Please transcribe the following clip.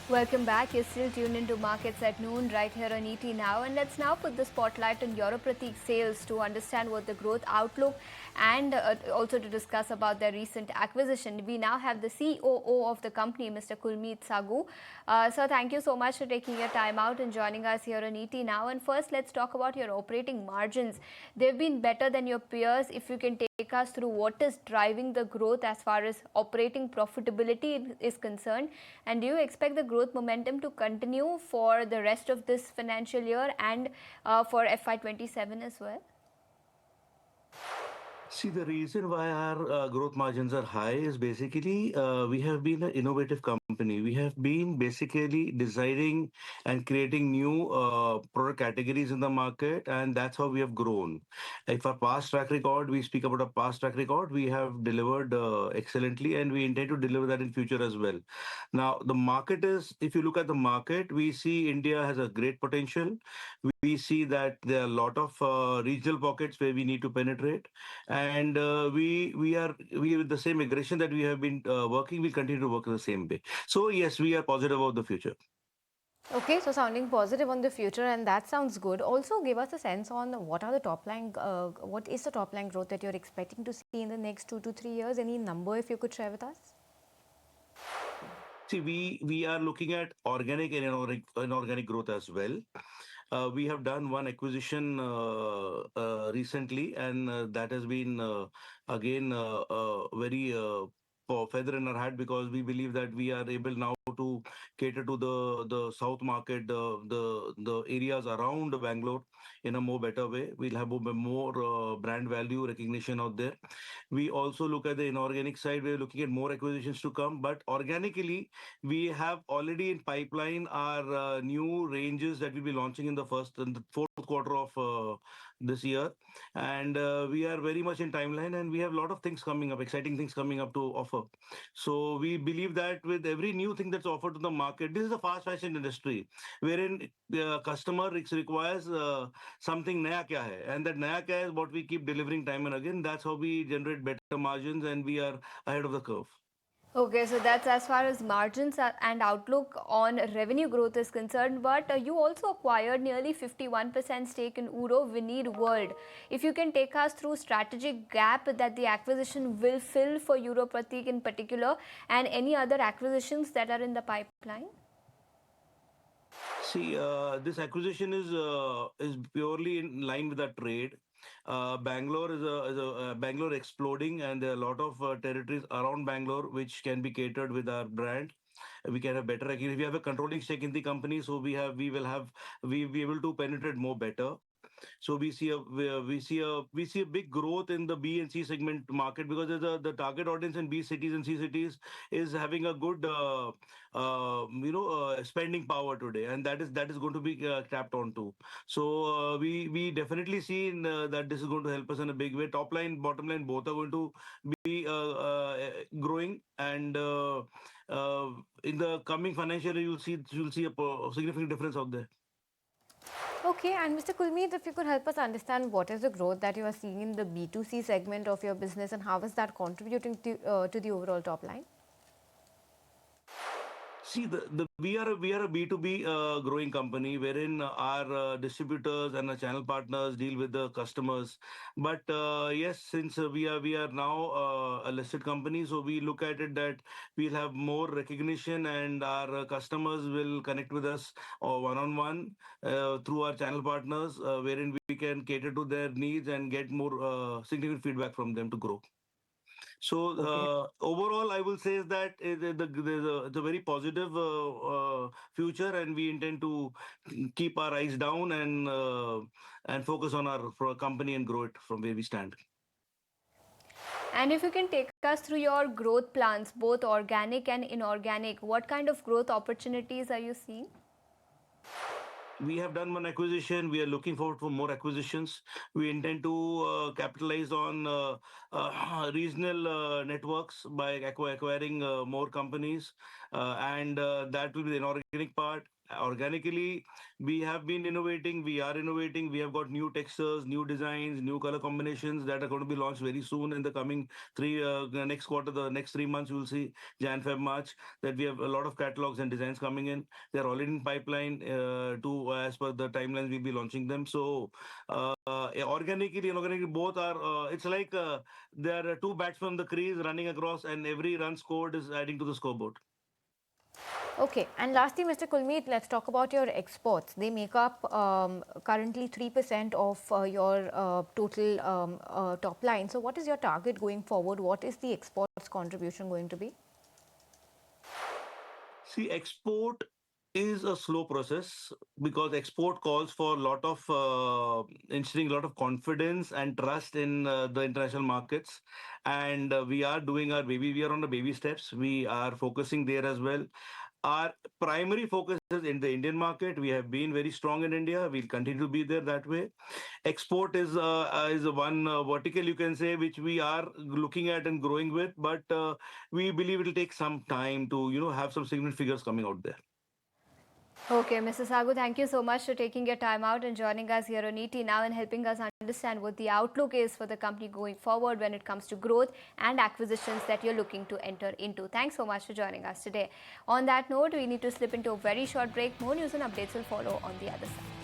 Welcome back. You're still tuned into Markets at Noon right here on ET Now. And let's now put the spotlight on Europatik sales to understand what the growth outlook and also to discuss about their recent acquisition. We now have the COO of the company, Mr. Kulmeet Saggu. So thank you so much for taking your time out and joining us here on ET Now. And first, let's talk about your operating margins. They've been better than your peers. If you can take us through what is driving the growth as far as operating profitability is concerned, and do you expect the growth momentum to continue for the rest of this financial year and for FY27 as well? See, the reason why our growth margins are high is basically we have been an innovative company. We have been basically designing and creating new product categories in the market, and that's how we have grown. If our past track record, we speak about a past track record, we have delivered excellently, and we intend to deliver that in future as well. Now, the market is, if you look at the market, we see India has a great potential. We see that there are a lot of regional pockets where we need to penetrate, and we with the same aggression that we have been working, we continue to work in the same way. So yes, we are positive about the future. Okay, so sounding positive on the future, and that sounds good. Also, give us a sense on what is the top line growth that you're expecting to see in the next 2 to 3 years? Any number if you could share with us? See, we are looking at organic and inorganic growth as well. We have done one acquisition recently, and that has been again very feather in our hat, because we believe that we are able now to cater to the south market, the areas around Bangalore in a more better way. We'll have more brand value recognition out there. We also look at the inorganic side. We're looking at more acquisitions to come, but organically, we have already in pipeline our new ranges that we'll be launching in the first and the fourth quarter of this year, and we are very much in timeline, and we have a lot of things coming up, exciting things coming up to offer. So we believe that with every new thing that's offered to the market, this is a fast fashion industry wherein the customer requires something naya kya hai, and that naya kya is what we keep delivering time and again. That's how we generate better margins, and we are ahead of the curve. Okay, so that's as far as margins and outlook on revenue growth is concerned. But you also acquired nearly 51% stake in Uro Vinir World. If you can take us through strategic gap that the acquisition will fill for Europatik in particular, and any other acquisitions that are in the pipeline. See, this acquisition is purely in line with our trade. Bangalore is a Bangalore exploding, and there are a lot of territories around Bangalore which can be catered with our brand. We can have better. We have a controlling stake in the company, so we be able to penetrate more better. So we see a big growth in the B and C segment market, because the target audience in B cities and C cities is having a good spending power today, and that is going to be tapped onto. So we definitely see that this is going to help us in a big way. Top line, bottom line, both are going to be growing, and in the coming financial year, you'll see a significant difference out there. Okay, and Mr. Kulmeet, if you could help us understand what is the growth that you are seeing in the B2C segment of your business, and how is that contributing to the overall top line? See, the we are a B2B growing company, wherein our distributors and our channel partners deal with the customers. But yes, since we are now a listed company, so we look at it that we'll have more recognition, and our customers will connect with us one on one through our channel partners, wherein we can cater to their needs and get more significant feedback from them to grow. So Okay. overall, I will say is that it's a very positive future, and we intend to keep our eyes down and focus on our for our company and grow it from where we stand. And if you can take us through your growth plans, both organic and inorganic, what kind of growth opportunities are you seeing? We have done one acquisition. We are looking forward for more acquisitions. We intend to capitalize on regional networks by acquiring more companies, and that will be the inorganic part. Organically, we have been innovating, we are innovating, we have got new textures, new designs, new color combinations that are going to be launched very soon in the coming next quarter, the next 3 months. You will see Jan, Feb, March, that we have a lot of catalogs and designs coming in. They're already in pipeline to as per the timelines we'll be launching them. So organically and organically both are, it's like there are two bats from the crease running across, and every run scored is adding to the scoreboard. Okay, and lastly, Mr. Kulmeet, let's talk about your exports. They make up currently 3% of your total top line. So, what is your target going forward? What is the exports contribution going to be? See, export is a slow process because export calls for a lot of instilling a lot of confidence and trust in the international markets, and we are doing our baby. We are on the baby steps. We are focusing there as well. Our primary focus is in the Indian market. We have been very strong in India. We'll continue to be there that way. Export is one vertical, you can say, which we are looking at and growing with, but we believe it will take some time to have some significant figures coming out there. Okay, Mr. Saggu, thank you so much for taking your time out and joining us here on ET Now and helping us understand what the outlook is for the company going forward when it comes to growth and acquisitions that you're looking to enter into. Thanks so much for joining us today. On that note, we need to slip into a very short break. More news and updates will follow on the other side.